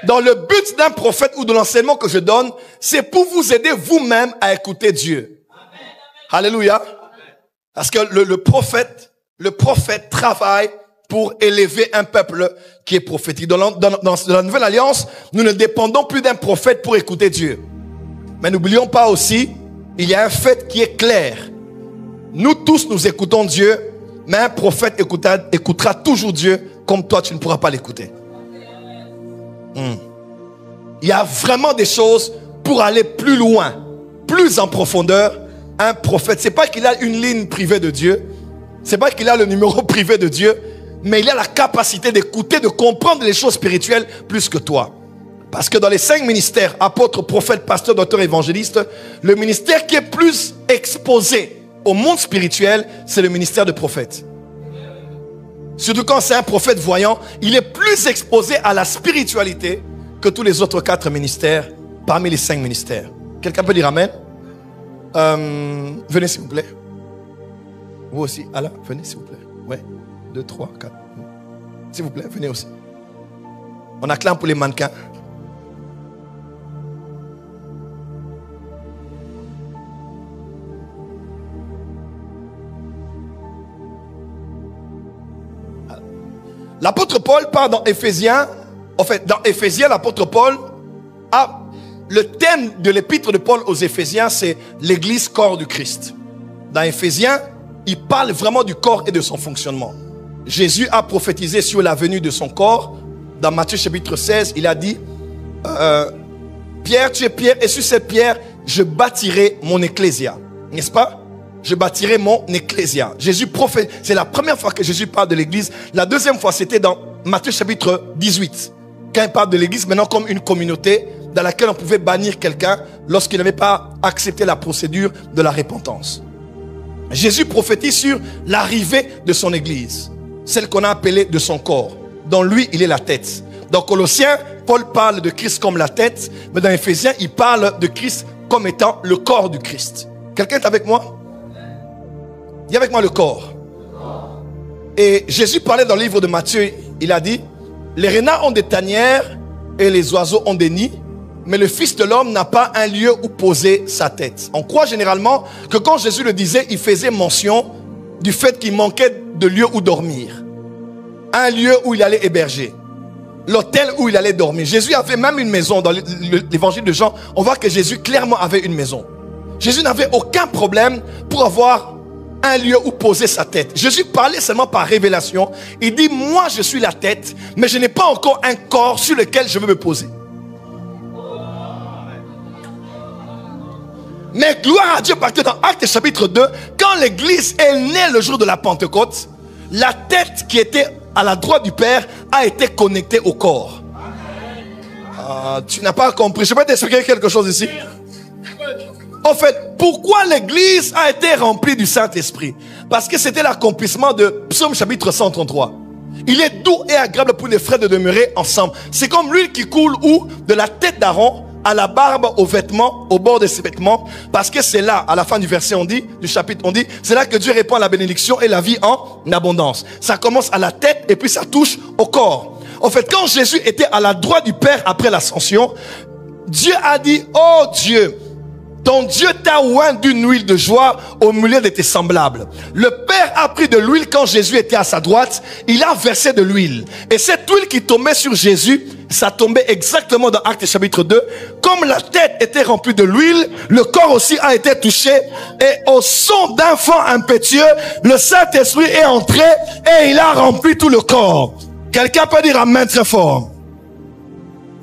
dans le but d'un prophète ou de l'enseignement que je donne, c'est pour vous aider vous-même à écouter Dieu. Amen. Alléluia. Amen. Parce que le prophète travaille pour élever un peuple qui est prophétique. Dans la Nouvelle Alliance, nous ne dépendons plus d'un prophète pour écouter Dieu. Mais n'oublions pas aussi, il y a un fait qui est clair. Nous tous, nous écoutons Dieu, mais un prophète écoutera toujours Dieu comme toi, tu ne pourras pas l'écouter. Il y a vraiment des choses pour aller plus loin, plus en profondeur. Un prophète, c'est pas qu'il a une ligne privée de Dieu, c'est pas qu'il a le numéro privé de Dieu, mais il a la capacité d'écouter, de comprendre les choses spirituelles plus que toi. Parce que dans les 5 ministères, apôtre, prophète, pasteur, docteur, évangéliste, le ministère qui est plus exposé au monde spirituel, c'est le ministère de prophète. Surtout quand c'est un prophète voyant, il est plus exposé à la spiritualité que tous les autres 4 ministères parmi les 5 ministères. Quelqu'un peut dire amen? Venez s'il vous plaît. Vous aussi, Alain, venez s'il vous plaît. Ouais, 2, 3, 4. S'il vous plaît, venez aussi. On acclame pour les mannequins. L'apôtre Paul part dans Éphésiens. En fait, dans Éphésiens, l'apôtre Paul a le thème de l'épître de Paul aux Éphésiens, c'est l'église corps du Christ. Dans Éphésiens, il parle vraiment du corps et de son fonctionnement. Jésus a prophétisé sur la venue de son corps. Dans Matthieu chapitre 16, il a dit Pierre, tu es pierre, et sur cette pierre, je bâtirai mon ecclésia. N'est-ce pas? Je bâtirai mon ecclésia. Jésus prophète. C'est la première fois que Jésus parle de l'église. La deuxième fois, c'était dans Matthieu chapitre 18. Quand il parle de l'église, maintenant comme une communauté dans laquelle on pouvait bannir quelqu'un lorsqu'il n'avait pas accepté la procédure de la repentance. Jésus prophétise sur l'arrivée de son église, celle qu'on a appelée de son corps. Dans lui, il est la tête. Dans Colossiens, Paul parle de Christ comme la tête, mais dans Éphésiens, il parle de Christ comme étant le corps du Christ. Quelqu'un est avec moi? Dis avec moi le corps. Et Jésus parlait dans le livre de Matthieu, il a dit, les renards ont des tanières et les oiseaux ont des nids, mais le Fils de l'homme n'a pas un lieu où poser sa tête. On croit généralement que quand Jésus le disait, il faisait mention du fait qu'il manquait de lieu où dormir. Un lieu où il allait héberger. L'hôtel où il allait dormir. Jésus avait même une maison. Dans l'évangile de Jean, on voit que Jésus clairement avait une maison. Jésus n'avait aucun problème pour avoir un lieu où poser sa tête. Jésus parlait seulement par révélation. Il dit, moi je suis la tête, mais je n'ai pas encore un corps sur lequel je veux me poser. Mais gloire à Dieu, parce que dans Actes chapitre 2, quand l'église est née le jour de la Pentecôte, la tête qui était à la droite du Père a été connectée au corps. Tu n'as pas compris. Je peux t'expliquer quelque chose ici. En fait, pourquoi l'église a été remplie du Saint-Esprit? Parce que c'était l'accomplissement de Psaume chapitre 133. Il est doux et agréable pour les frères de demeurer ensemble. C'est comme l'huile qui coule où? De la tête d'Aaron à la barbe, aux vêtements, au bord de ses vêtements. Parce que c'est là, à la fin du verset, du chapitre, on dit, c'est là que Dieu répand la bénédiction et la vie en abondance. Ça commence à la tête et puis ça touche au corps. En fait, quand Jésus était à la droite du Père après l'ascension, Dieu a dit, oh Dieu, ton Dieu t'a oint d'une huile de joie au milieu de tes semblables. Le Père a pris de l'huile quand Jésus était à sa droite. Il a versé de l'huile. Et cette huile qui tombait sur Jésus, ça tombait exactement dans Actes chapitre 2. Comme la tête était remplie de l'huile, le corps aussi a été touché. Et au son d'un vent impétueux, le Saint-Esprit est entré et il a rempli tout le corps. Quelqu'un peut dire amen très fort.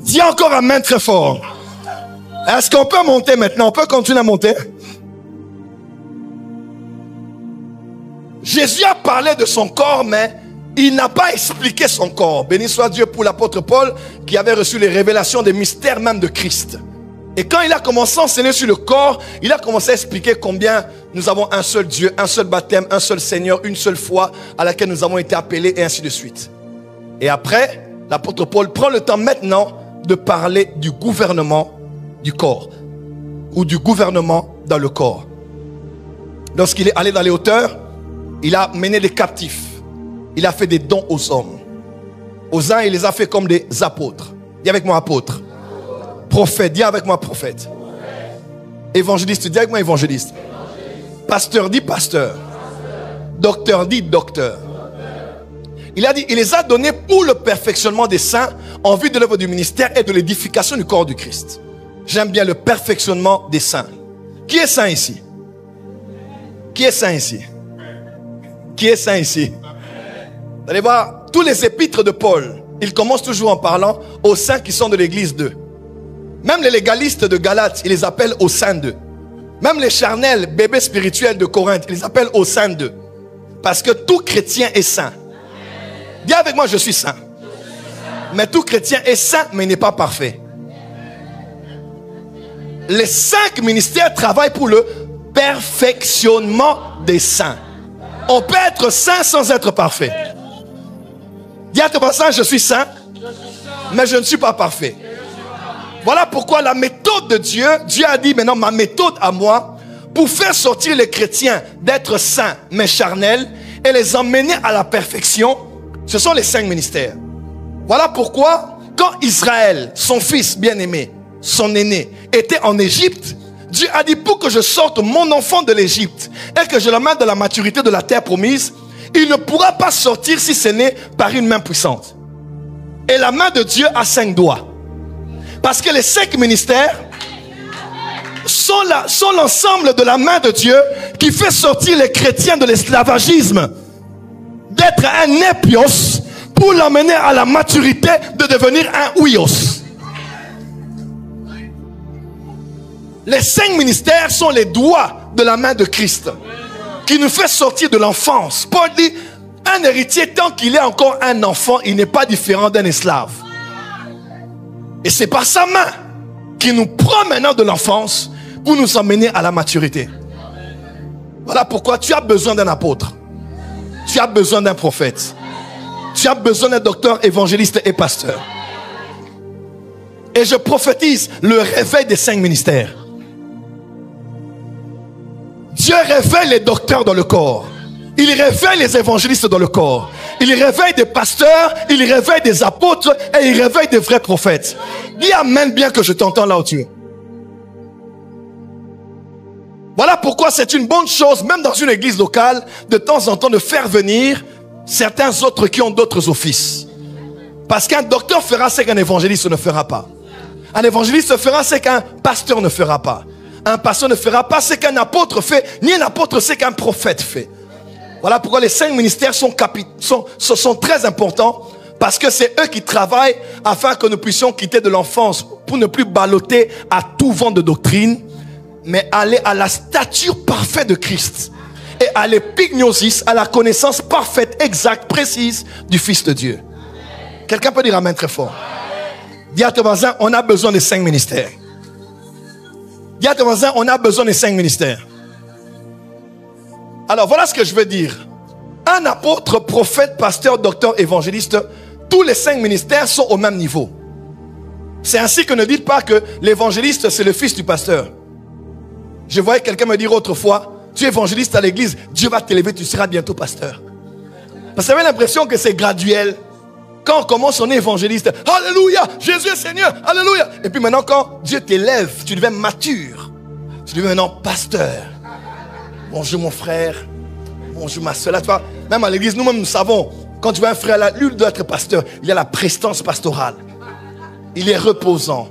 Dis encore amen très fort. Est-ce qu'on peut monter maintenant? On peut continuer à monter? Jésus a parlé de son corps, mais il n'a pas expliqué son corps. Béni soit Dieu pour l'apôtre Paul qui avait reçu les révélations des mystères même de Christ. Et quand il a commencé à enseigner sur le corps, il a commencé à expliquer combien nous avons un seul Dieu, un seul baptême, un seul Seigneur, une seule foi à laquelle nous avons été appelés et ainsi de suite. Et après, l'apôtre Paul prend le temps maintenant de parler du gouvernement du corps ou du gouvernement dans le corps. Lorsqu'il est allé dans les hauteurs, il a mené des captifs. Il a fait des dons aux hommes. Aux uns, il les a fait comme des apôtres. Dis avec moi apôtre. Prophète, dis avec moi prophète. Évangéliste, dis avec moi évangéliste. Pasteur, dis pasteur. Docteur, dis docteur. Il a dit, il les a donnés pour le perfectionnement des saints en vue de l'œuvre du ministère et de l'édification du corps du Christ. J'aime bien le perfectionnement des saints. Qui est saint ici? Qui est saint ici? Qui est saint ici? Vous allez voir, tous les épîtres de Paul, ils commencent toujours en parlant aux saints qui sont de l'église d'eux. Même les légalistes de Galate, ils les appellent aux saints d'eux. Même les charnels, bébés spirituels de Corinthe, ils les appellent aux saints d'eux. Parce que tout chrétien est saint. Dis avec moi, je suis saint. Mais tout chrétien est saint, mais il n'est pas parfait. Les 5 ministères travaillent pour le perfectionnement des saints. On peut être saint sans être parfait. Dis à ton voisin, je suis saint, mais je ne suis pas parfait. Voilà pourquoi la méthode de Dieu, Dieu a dit maintenant ma méthode à moi, pour faire sortir les chrétiens d'être saints mais charnels et les emmener à la perfection, ce sont les 5 ministères. Voilà pourquoi quand Israël, son fils bien-aimé, son aîné, était en Égypte, Dieu a dit pour que je sorte mon enfant de l'Égypte et que je l'amène de la maturité de la terre promise, il ne pourra pas sortir si ce n'est par une main puissante. Et la main de Dieu a 5 doigts. Parce que les 5 ministères sont l'ensemble de la main de Dieu qui fait sortir les chrétiens de l'esclavagisme, d'être un épios pour l'emmener à la maturité de devenir un ouios. Les 5 ministères sont les doigts de la main de Christ qui nous fait sortir de l'enfance. Paul dit, un héritier tant qu'il est encore un enfant, il n'est pas différent d'un esclave. Et c'est par sa main qui nous prend maintenant de l'enfance pour nous emmener à la maturité. Voilà pourquoi tu as besoin d'un apôtre. Tu as besoin d'un prophète. Tu as besoin d'un docteur, évangéliste et pasteur. Et je prophétise le réveil des 5 ministères. Dieu réveille les docteurs dans le corps. Il réveille les évangélistes dans le corps. Il réveille des pasteurs, il réveille des apôtres et il réveille des vrais prophètes. Dis amen bien que je t'entends là où tu es. Voilà pourquoi c'est une bonne chose, même dans une église locale, de temps en temps de faire venir certains autres qui ont d'autres offices. Parce qu'un docteur fera ce qu'un évangéliste ne fera pas. Un évangéliste fera ce qu'un pasteur ne fera pas. Un pasteur ne fera pas ce qu'un apôtre fait, ni un apôtre ce qu'un prophète fait. Voilà pourquoi les 5 ministères sont très importants, parce que c'est eux qui travaillent afin que nous puissions quitter de l'enfance pour ne plus balloter à tout vent de doctrine, mais aller à la stature parfaite de Christ et à l'épignosis, à la connaissance parfaite, exacte, précise du Fils de Dieu. Quelqu'un peut dire amen très fort. Dis à ton voisin, on a besoin des 5 ministères. Dis à ton voisin, on a besoin des 5 ministères. Alors voilà ce que je veux dire. Un apôtre, prophète, pasteur, docteur, évangéliste, tous les 5 ministères sont au même niveau. C'est ainsi que ne dites pas que l'évangéliste c'est le fils du pasteur. Je voyais quelqu'un me dire autrefois, tu es évangéliste à l'église, Dieu va t'élever, tu seras bientôt pasteur. Parce que j'avais l'impression que c'est graduel. Quand on commence, on est évangéliste. Alléluia, Jésus est Seigneur, alléluia. Et puis maintenant, quand Dieu t'élève, tu deviens mature. Tu deviens maintenant pasteur. Bonjour mon frère, bonjour ma soeur. Là, tu vois, même à l'église, nous-mêmes, nous savons, quand tu vois un frère là, lui doit être pasteur. Il a la prestance pastorale. Il est reposant.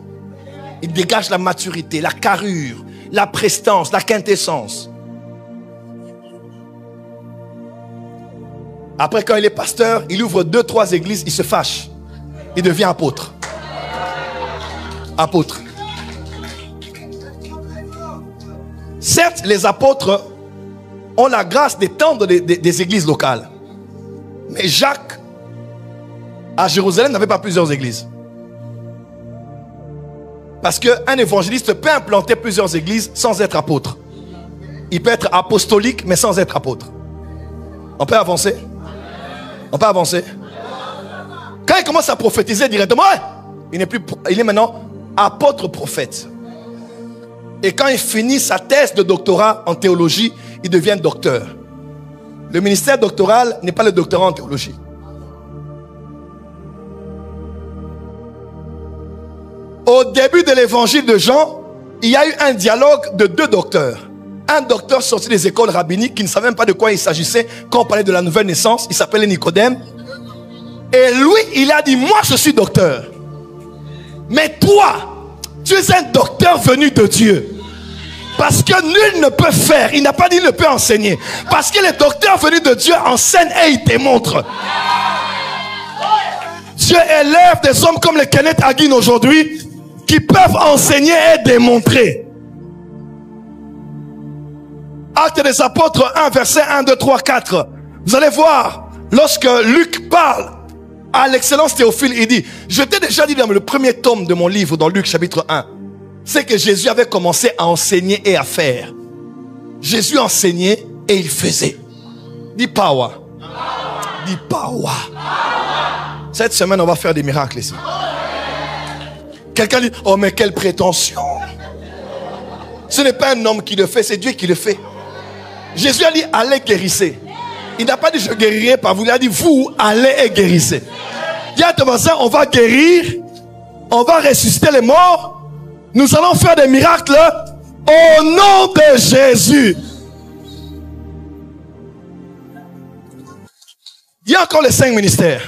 Il dégage la maturité, la carrure, la prestance, la quintessence. Après, quand il est pasteur, il ouvre 2-3 églises, il se fâche. Il devient apôtre. Apôtre. Certes, les apôtres ont la grâce d'étendre des églises locales. Mais Jacques, à Jérusalem, n'avait pas plusieurs églises. Parce qu'un évangéliste peut implanter plusieurs églises sans être apôtre. Il peut être apostolique, mais sans être apôtre. On peut avancer? On peut avancer? Quand il commence à prophétiser directement, il est maintenant apôtre-prophète. Et quand il finit sa thèse de doctorat en théologie, il devient docteur. Le ministère doctoral n'est pas le doctorat en théologie. Au début de l'évangile de Jean, il y a eu un dialogue de 2 docteurs. Un docteur sorti des écoles rabbiniques qui ne savait même pas de quoi il s'agissait quand on parlait de la nouvelle naissance. Il s'appelait Nicodème. Et lui, il a dit, moi je suis docteur. Mais toi, tu es un docteur venu de Dieu. Parce que nul ne peut faire. Il n'a pas dit il ne peut enseigner. Parce que les docteurs venus de Dieu enseignent et ils démontrent. Dieu élève des hommes comme les Kenneth Hagin aujourd'hui qui peuvent enseigner et démontrer. Actes des apôtres 1, verset 1, 2, 3, 4. Vous allez voir, lorsque Luc parle à l'excellence Théophile, il dit, je t'ai déjà dit dans le premier tome de mon livre, dans Luc chapitre 1, c'est que Jésus avait commencé à enseigner et à faire. Jésus enseignait et il faisait. Dis power. Dis power. Cette semaine, on va faire des miracles ici. Quelqu'un dit, oh mais quelle prétention. Ce n'est pas un homme qui le fait, c'est Dieu qui le fait. Jésus a dit, allez guérissez. Il n'a pas dit, je guérirai par vous. Il a dit, vous, allez et guérissez. Dis à ton voisin, on va guérir. On va ressusciter les morts. Nous allons faire des miracles au nom de Jésus. Il y a encore les 5 ministères.